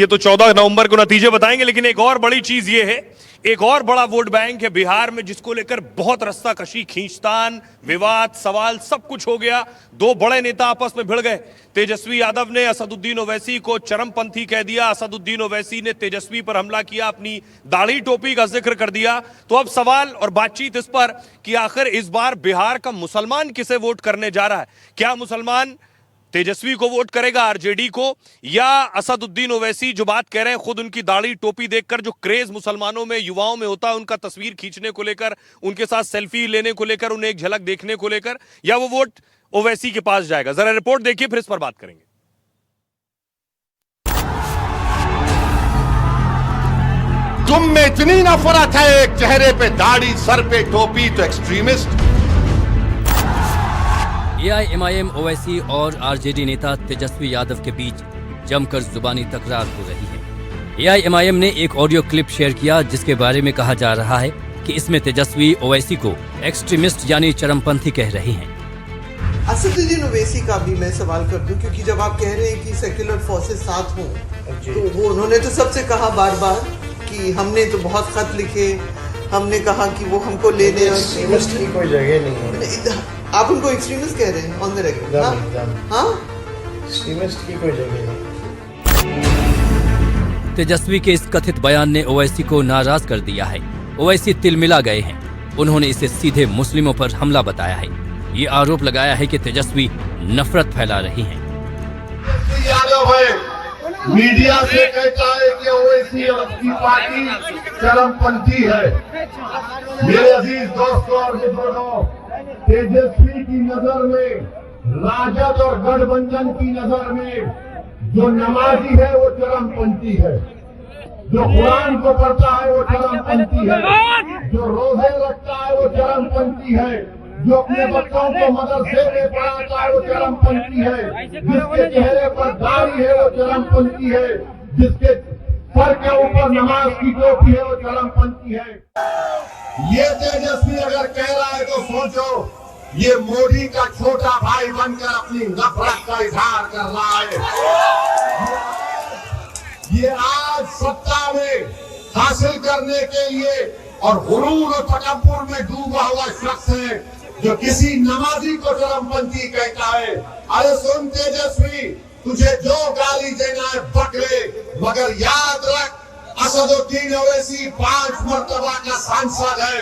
ये तो 14 नवंबर को नतीजे बताएंगे, लेकिन एक और बड़ी चीज ये है, एक और बड़ा वोट बैंक है बिहार में जिसको लेकर बहुत रस्साकशी, खींचतान, विवाद, सवाल सब कुछ हो गया। दो बड़े नेता आपस में भिड़ गए। तेजस्वी यादव ने असदुद्दीन ओवैसी को चरमपंथी कह दिया, असदुद्दीन ओवैसी ने तेजस्वी पर हमला किया, अपनी दाढ़ी टोपी का जिक्र कर दिया। तो अब सवाल और बातचीत इस पर कि आखिर इस बार बिहार का मुसलमान किसे वोट करने जा रहा है। क्या मुसलमान तेजस्वी को वोट करेगा, आरजेडी को, या असदुद्दीन ओवैसी जो बात कह रहे हैं, खुद उनकी दाढ़ी टोपी देखकर जो क्रेज मुसलमानों में, युवाओं में होता है, उनका तस्वीर खींचने को लेकर, उनके साथ सेल्फी लेने को लेकर, उन्हें एक झलक देखने को लेकर, या वो वोट ओवैसी के पास जाएगा। जरा रिपोर्ट देखिए, फिर इस पर बात करेंगे। तुम में इतनी नफरत है, एक चेहरे पे दाढ़ी, सर पे टोपी, तो एक्सट्रीमिस्ट। एआईएमआईएम ओवैसी और आरजेडी नेता तेजस्वी यादव के बीच जमकर जुबानी तकरार हो रही है। एआईएमआईएम ने एक ऑडियो क्लिप शेयर किया जिसके बारे में कहा जा रहा है कि इसमें तेजस्वी ओवैसी को एक्सट्रीमिस्ट यानी चरमपंथी कह रही हैं। असदुद्दीन ओवैसी का भी मैं सवाल कर दूं, क्योंकि जब आप कह रहे हैं कि सेक्युलर फोर्सेस साथ हों, तो वो उन्होंने तो सबसे कहा बार बार कि हमने तो बहुत खत लिखे, हमने कहा कि वो हमको ले लें। एक्सट्रीमिस्ट की कोई जगह नहीं है। आप उनको एक्सट्रीमिस्ट कह रहे हैं ऑन द रेकॉर्ड? हाँ, एक्सट्रीमिस्ट की कोई जगह नहीं। तेजस्वी के इस कथित बयान ने ओवैसी को नाराज कर दिया है। ओवैसी तिलमिला गए हैं। उन्होंने इसे सीधे मुस्लिमों पर हमला बताया है। ये आरोप लगाया है कि तेजस्वी नफरत फैला रही हैं। यादव है, मीडिया से कहता है कि ओवैसी और उसकी पार्टी चरमपंथी है। मेरे अजीज दोस्तों और बुजुर्गों, तेजस्वी की नजर में, राजद और गठबंधन की नजर में जो नमाजी है वो चरमपंथी है, जो कुरान को पढ़ता है वो चरमपंथी है, जो रोजे रखता है वो चरमपंथी है, जो अपने बच्चों को मदरसे में पढ़ाता है वो चरमपंथी है, जिसके चेहरे पर दाढ़ी है वो चरमपंथी है, जिसके सर के ऊपर नमाज की टोपी है वो चरमपंथी है। ये तेजस्वी अगर कह रहा है तो सोचो, ये मोदी का छोटा भाई बनकर अपनी नफरत का इजहार कर रहा है। ये आज सत्ता में हासिल करने के लिए और गुरूर और तकब्बुर में डूबा हुआ शख्स है जो किसी नमाजी को चरमपंथी कहता है। अरे सुन तेजस्वी, तुझे जो गाली देना है बक ले, मगर याद रख असदुद्दीन ओवैसी 5 मर्तबा का सांसद है।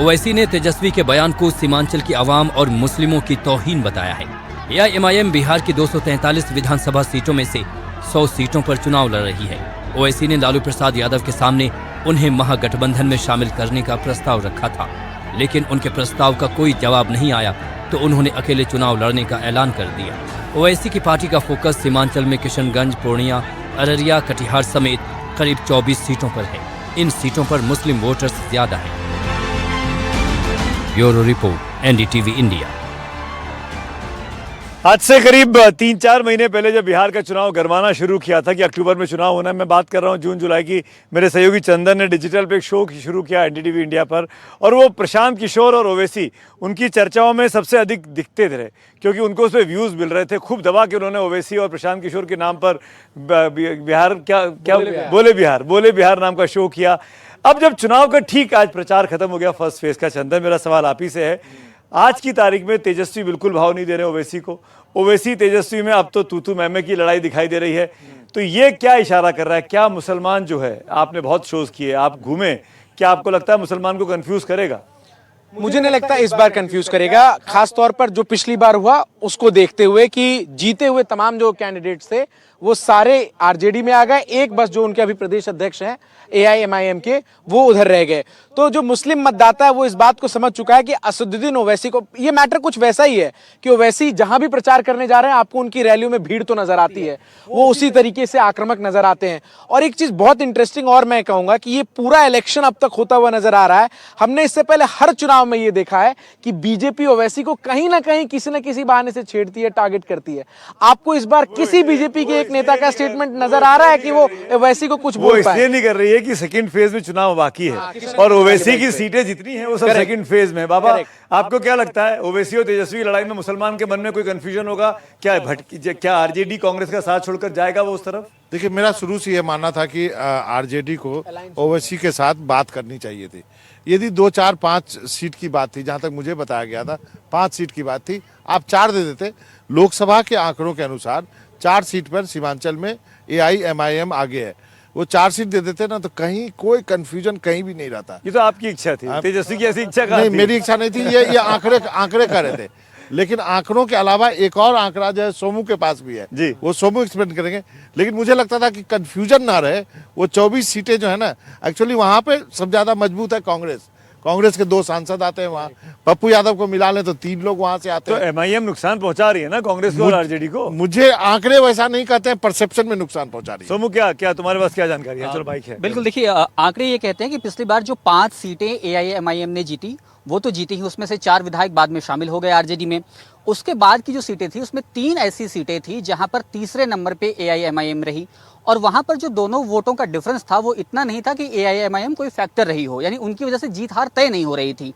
ओवैसी ने तेजस्वी के बयान को सीमांचल की आवाम और मुस्लिमों की तौहीन बताया है। एआईएमआईएम बिहार की 243 विधानसभा सीटों में से 100 सीटों पर चुनाव लड़ रही है। ओवैसी ने लालू प्रसाद यादव के सामने उन्हें महागठबंधन में शामिल करने का प्रस्ताव रखा था, लेकिन उनके प्रस्ताव का कोई जवाब नहीं आया तो उन्होंने अकेले चुनाव लड़ने का ऐलान कर दिया। ओवैसी की पार्टी का फोकस सीमांचल में किशनगंज, पूर्णिया, अररिया, कटिहार समेत करीब 24 सीटों पर है। इन सीटों पर मुस्लिम वोटर्स ज्यादा हैं। Bureau report, NDTV India. आज से करीब 3-4 महीने पहले जब बिहार का चुनाव गरमाना शुरू किया था कि अक्टूबर में चुनाव होना है, मैं बात कर रहा हूं जून जुलाई की, मेरे सहयोगी चंदन ने डिजिटल पे एक शो शुरू किया एनडीटीवी इंडिया पर, और वो प्रशांत किशोर और ओवैसी उनकी चर्चाओं में सबसे अधिक दिखते थे, क्योंकि उनको उस पर व्यूज़ मिल रहे थे। खूब दबा के उन्होंने ओवैसी और प्रशांत किशोर के नाम पर बिहार बोले बिहार नाम का शो किया। अब जब चुनाव का ठीक आज प्रचार खत्म हो गया, फर्स्ट फेज का, चंदन मेरा सवाल आप ही से है, आज की तारीख में तेजस्वी बिल्कुल भाव नहीं दे रहे ओवैसी को, ओवैसी तेजस्वी में अब तो तू मैमे की लड़ाई दिखाई दे रही है। तो ये क्या इशारा कर रहा है? क्या मुसलमान जो है, आपने बहुत शोज किए, आप घूमे, क्या आपको लगता है मुसलमान को कंफ्यूज करेगा? मुझे नहीं लगता इस बार कंफ्यूज करेगा, खास तौर पर जो पिछली बार हुआ उसको देखते हुए कि जीते हुए तमाम जो कैंडिडेट्स थे वो सारे आरजेडी में आ गए, एक बस जो उनके अभी प्रदेश अध्यक्ष हैं एआईएमआईएम के, वो उधर रह गए। तो जो मुस्लिम मतदाता है वो इस बात को समझ चुका है कि असदुद्दीन ओवैसी को, ये मैटर कुछ वैसा ही है कि ओवैसी जहां भी प्रचार करने जा रहे हैं आपको उनकी रैलियों में भीड़ तो नजर आती है, वो उसी तरीके से आक्रामक नजर आते हैं। और एक चीज बहुत इंटरेस्टिंग और मैं कहूंगा कि ये पूरा इलेक्शन अब तक होता हुआ नजर आ रहा है। हमने इससे पहले हर चुनाव में ये देखा है कि बीजेपी ओवैसी को कहीं ना कहीं किसी न किसी बहाने से छेड़ती है, टारगेट करती है। आपको इस बार किसी बीजेपी के एक नेता का स्टेटमेंट नजर आ रहा है कि वो ओवैसी को कुछ वो बोल इसलिए पाए। नहीं कर रही है कि सेकंड फेज में चुनाव बाकी है और ओवैसी की सीटें जितनी हैं वो सब सेकंड फेज में है। बाबा आपको क्या लगता है ओवैसी और तेजस्वी की लड़ाई में मुसलमान के मन में कोई कंफ्यूजन होगा क्या? क्या आरजेडी कांग्रेस का साथ छोड़कर जाएगा वो उस तरफ? देखिए, मेरा शुरू से यह मानना था कि आरजेडी को ओवैसी के साथ बात करनी चाहिए थी। यदि 2, 4, 5 सीट की बात थी, जहां तक मुझे बताया गया था 5 सीट की बात थी, आप 4 दे देते। लोकसभा के आंकड़ों के अनुसार 4 सीट पर सीमांचल में AIMIM आगे है, वो 4 सीट दे देते ना तो कहीं कोई कंफ्यूजन कहीं भी नहीं रहता। ये तो आपकी इच्छा थी, तेजस्वी की ऐसी इच्छा कहाँ नहीं, थी? मेरी इच्छा नहीं थी, ये आंकड़े कह रहे थे। लेकिन आंकड़ों के अलावा एक और आंकड़ा जो है सोमू के पास भी है जी। वो सोमू एक्सप्लेन करेंगे। लेकिन मुझे लगता था कि कंफ्यूजन ना रहे। वो 24 सीटें जो है ना, एक्चुअली वहां पे सब ज्यादा मजबूत है कांग्रेस के 2 सांसद आते हैं वहां। पप्पू यादव को मिला ले तो 3 लोग वहां से आते तो हैं। MIM नुकसान पहुंचा रही है ना कांग्रेस को और आरजेडी को। मुझे आंकड़े वैसा नहीं कहते हैं, परसेप्शन में नुकसान पहुंचा रही है। सोमू क्या तुम्हारे पास क्या जानकारी है? चलो बाइक है। बिल्कुल, देखिए आंकड़े ये कहते हैं कि पिछली बार जो 5 सीटें AIMIM ने जीती वो तो जीती ही, उसमें से 4 विधायक बाद में शामिल हो गए आरजेडी में। उसके बाद की जो सीटें थी उसमें 3 ऐसी सीटें थी जहां पर तीसरे नंबर पे AIMIM रही और वहां पर जो दोनों वोटों का डिफरेंस था वो इतना नहीं था कि AIMIM कोई फैक्टर रही हो, यानी उनकी वजह से जीत हार तय नहीं हो रही थी।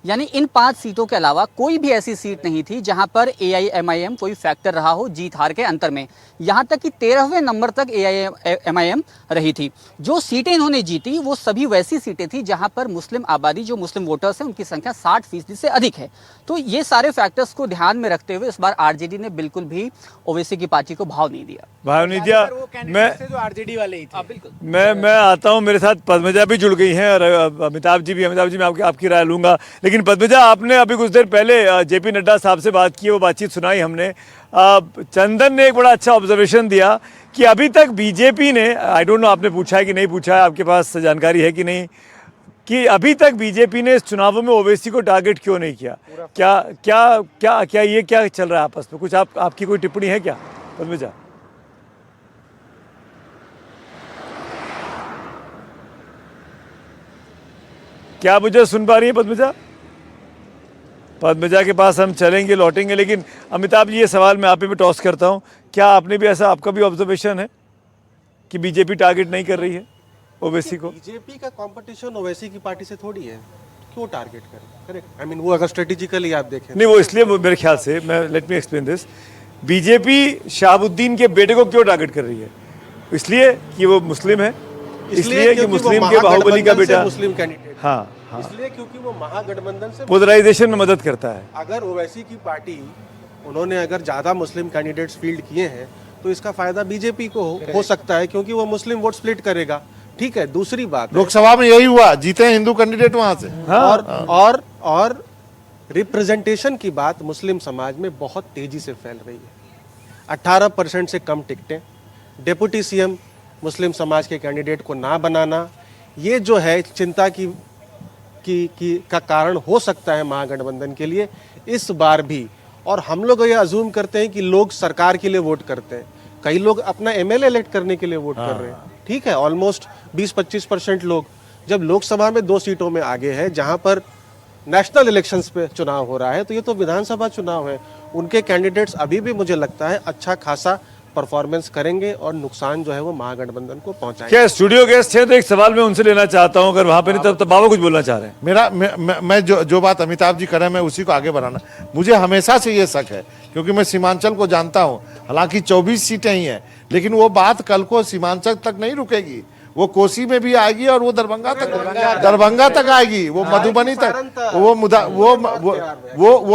यानी इन 5 सीटों के अलावा कोई भी ऐसी सीट नहीं थी जहां पर AIMIM कोई फैक्टर रहा हो जीत हार के अंतर में। यहां तक कि 13वें नंबर तक AIMIM रही थी। जो सीटें इन्होंने जीती वो सभी वैसी सीटें थी जहां पर मुस्लिम आबादी, जो मुस्लिम वोटर्स हैं, उनकी संख्या 60% से अधिक है। तो ये सारे फैक्टर्स को ध्यान में रखते हुए इस बार आरजेडी ने बिल्कुल भी ओवैसी की पार्टी को भाव नहीं दिया। भाव नहीं दिया। मैं जो आरजेडी वाले ही थे। बिल्कुल। मैं आता हूँ, मेरे साथ पद्मजा भी जुड़ गई हैं और अमिताभ जी भी। मैं आपकी राय लूंगा, लेकिन पद्मजा आपने अभी कुछ देर पहले JP नड्डा साहब से बात की, वो बातचीत सुनाई हमने। चंदन ने एक बड़ा अच्छा ऑब्जर्वेशन दिया कि अभी तक बीजेपी ने, आई डोंट नो आपने पूछा है कि नहीं पूछा है, आपके पास जानकारी है कि नहीं, कि अभी तक बीजेपी ने इस चुनावों में ओवैसी को टारगेट क्यों नहीं किया? क्या ये क्या चल रहा है आपस में? कुछ आपकी कोई टिप्पणी है क्या पद्मजा? क्या मुझे सुन पा रही है पद्मजा? पद्मजा के पास हम चलेंगे, लौटेंगे, लेकिन अमिताभ जी ये सवाल मैं आप ही पे टॉस करता हूं, क्या आपने भी ऐसा, आपका भी ऑब्जर्वेशन है कि बीजेपी टारगेट नहीं कर रही है ओवैसी को? बीजेपी का कंपटीशन ओवैसी की पार्टी से थोड़ी है, क्यों टारगेट करें? करेक्ट, आई मीन वो अगर स्ट्रेटेजिकली आप देखें नहीं, वो इसलिए मेरे ख्याल से, मैं let me explain this, BJP Shahabuddin के बेटे को क्यों टारगेट कर रही है? इसलिए कि वो मुस्लिम है, इसलिए कि मुस्लिम के बाहुबली का बेटा, मुस्लिम कैंडिडेट, हाँ, इसलिए क्योंकि वो महागठबंधन से पोलराइजेशन में मदद करता है। अगर ओवैसी की पार्टी, उन्होंने अगर ज्यादा मुस्लिम कैंडिडेट्स फील्ड किए हैं तो इसका फायदा बीजेपी को हो सकता है, क्योंकि वो मुस्लिम वोट स्प्लिट करेगा। ठीक है, दूसरी बात है, लोकसभा में यही हुआ, जीते हैं हिंदू कैंडिडेट वहां से। और रिप्रेजेंटेशन की बात मुस्लिम समाज में बहुत तेजी से फैल रही है। 18% से कम टिकटें, डिप्टी CM मुस्लिम समाज के कैंडिडेट को ना बनाना, ये जो है चिंता का कारण हो सकता है महागठबंधन के लिए इस बार भी। और हम लोग ये अज्यूम करते हैं कि लोग सरकार के लिए वोट करते हैं, कई लोग अपना MLA इलेक्ट करने के लिए वोट कर रहे हैं। ठीक है, ऑलमोस्ट 20-25% लोग। जब लोकसभा में 2 सीटों में आगे है, जहां पर नेशनल इलेक्शंस पे चुनाव हो रहा है, तो ये तो विधानसभा चुनाव है। उनके कैंडिडेट्स अभी भी मुझे लगता है अच्छा खासा परफॉर्मेंस करेंगे और नुकसान जो है वो महागठबंधन को पहुंचाएंगे। क्या स्टूडियो गेस्ट है तो एक सवाल मैं उनसे लेना चाहता हूं, अगर वहां पे नहीं तब बाबा कुछ बोलना चाह रहे हैं। मैं जो बात अमिताभ जी कर रहे हैं मैं उसी को आगे बढ़ाना। मुझे हमेशा से ये शक है, क्योंकि मैं सीमांचल को जानता हूं, हालांकि 24 सीटें ही हैं, लेकिन वो बात कल को सीमांचल तक नहीं रुकेगी, वो कोसी में भी आएगी और वो दरभंगा तक आएगी, वो मधुबनी तक, वो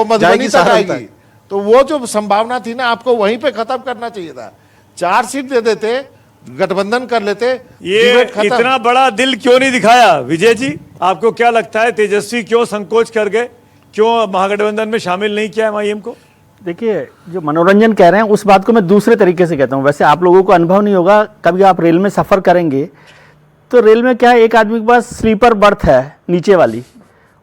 मधुबनी तक आएगी। तो वो जो संभावना थी ना, आपको वहीं पे खत्म करना चाहिए था। 4 सीट दे देते, गठबंधन कर लेते। ये इतना बड़ा दिल क्यों नहीं दिखाया विजय जी? आपको क्या लगता है तेजस्वी क्यों संकोच कर गए, क्यों महागठबंधन में शामिल नहीं किया MIM को? देखिए, जो मनोरंजन कह रहे हैं उस बात को मैं दूसरे तरीके से कहता हूँ। वैसे आप लोगों को अनुभव नहीं होगा, कभी आप रेल में सफ़र करेंगे तो रेल में क्या है, एक आदमी के पास स्लीपर बर्थ है नीचे वाली,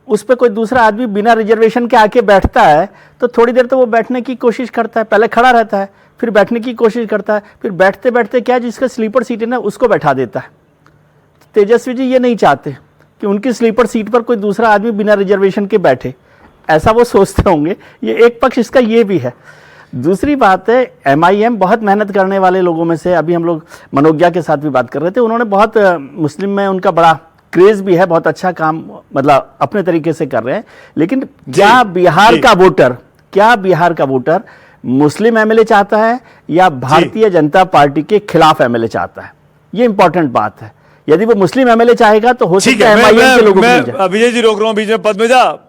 उस पर कोई दूसरा आदमी बिना रिजर्वेशन के आके बैठता है तो थोड़ी देर तो वो बैठने की कोशिश करता है, पहले खड़ा रहता है, फिर बैठने की कोशिश करता है, फिर बैठते बैठते क्या जिसका स्लीपर सीट है ना उसको बैठा देता है। तेजस्वी जी ये नहीं चाहते कि उनकी स्लीपर सीट पर कोई दूसरा आदमी बिना रिजर्वेशन के बैठे, ऐसा वो सोचते होंगे। ये एक पक्ष इसका ये भी है। दूसरी बात है, MIM बहुत मेहनत करने वाले लोगों में से, अभी हम लोग मनोज्ञा के साथ भी बात कर रहे थे, उन्होंने बहुत मुस्लिम में उनका बड़ा क्रेज भी है, बहुत अच्छा काम मतलब अपने तरीके से कर रहे हैं। लेकिन क्या बिहार का वोटर मुस्लिम MLA चाहता है या भारतीय जनता पार्टी के खिलाफ MLA चाहता है? ये इंपॉर्टेंट बात है। यदि वो मुस्लिम MLA चाहेगा तो हो सकता है MIM के लोगों को। विजय जी रोक रहा हूँ बीच में।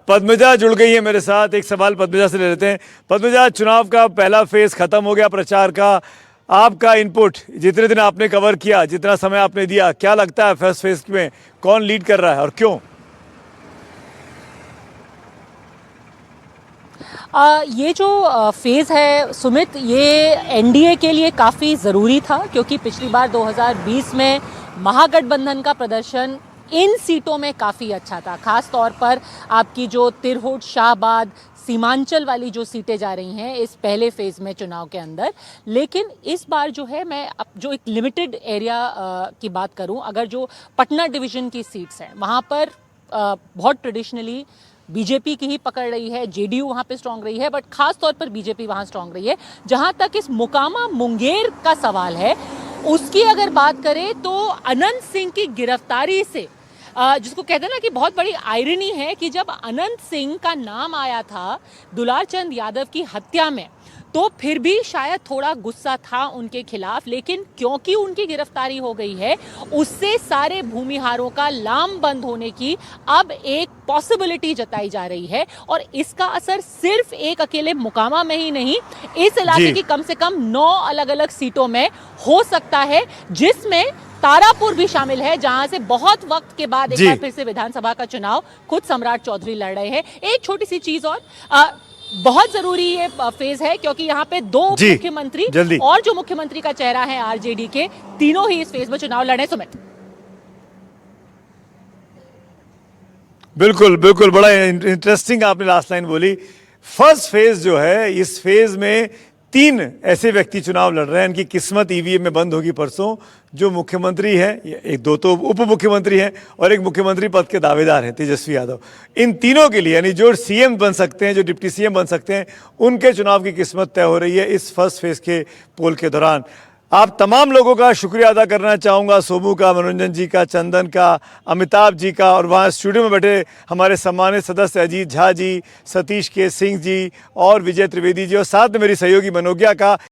पद्मजा जुड़ गई है मेरे साथ। एक सवाल पद्मजा से ले लेते हैं। पद्मजा, चुनाव का पहला फेज खत्म हो गया प्रचार का, आपका इनपुट, जितने दिन आपने कवर किया, जितना समय आपने दिया, क्या लगता है फर्स्ट फेज में कौन लीड कर रहा है और क्यों? ये जो फेज़ है सुमित, ये NDA के लिए काफ़ी ज़रूरी था, क्योंकि पिछली बार 2020 में महागठबंधन का प्रदर्शन इन सीटों में काफ़ी अच्छा था। ख़ास तौर पर आपकी जो तिरहुत, शाहबाद, सीमांचल वाली जो सीटें जा रही हैं इस पहले फेज़ में चुनाव के अंदर। लेकिन इस बार जो है, मैं अब जो एक लिमिटेड एरिया की बात करूं, अगर जो पटना डिवीज़न की सीट्स हैं वहाँ पर बहुत ट्रेडिशनली बीजेपी की ही पकड़ रही है, JDU वहाँ पे स्ट्रांग रही है, बट खास तौर पर बीजेपी वहाँ स्ट्रांग रही है। जहाँ तक इस मोकामा मुंगेर का सवाल है, उसकी अगर बात करें तो अनंत सिंह की गिरफ्तारी से, जिसको कहते हैं ना कि बहुत बड़ी आयरनी है कि जब अनंत सिंह का नाम आया था दुलार चंद यादव की हत्या में, तो फिर भी शायद थोड़ा गुस्सा था उनके खिलाफ, लेकिन क्योंकि उनकी गिरफ्तारी हो गई है, उससे सारे भूमिहारों का लाम बंद होने की अब एक पॉसिबिलिटी जताई जा रही है। और इसका असर सिर्फ एक अकेले मुकामा में ही नहीं, इस इलाके की कम से कम 9 अलग अलग सीटों में हो सकता है, जिसमें तारापुर भी शामिल है, जहां से बहुत वक्त के बाद एक बार फिर से विधानसभा का चुनाव खुद सम्राट चौधरी लड़ रहे हैं। एक छोटी सी चीज और, बहुत जरूरी ये फेज है, क्योंकि यहाँ पे 2 मुख्यमंत्री और जो मुख्यमंत्री का चेहरा है RJD के, तीनों ही इस फेज में चुनाव लड़े। सुमित, बिल्कुल बिल्कुल, बड़ा इंटरेस्टिंग आपने लास्ट लाइन बोली। फर्स्ट फेज जो है, इस फेज में 3 ऐसे व्यक्ति चुनाव लड़ रहे हैं, इनकी किस्मत EVM में बंद होगी परसों। जो मुख्यमंत्री हैं, एक 2 तो उप मुख्यमंत्री हैं और एक मुख्यमंत्री पद के दावेदार हैं, तेजस्वी यादव। इन तीनों के लिए, यानी जो CM बन सकते हैं, जो डिप्टी CM बन सकते हैं, उनके चुनाव की किस्मत तय हो रही है इस फर्स्ट फेज के पोल के दौरान। आप तमाम लोगों का शुक्रिया अदा करना चाहूँगा, सोमू का, मनोरंजन जी का, चंदन का, अमिताभ जी का, और वहाँ स्टूडियो में बैठे हमारे सम्मानित सदस्य अजीत झा जी, सतीश के सिंह जी और विजय त्रिवेदी जी, और साथ में मेरी सहयोगी मनोज्ञा का।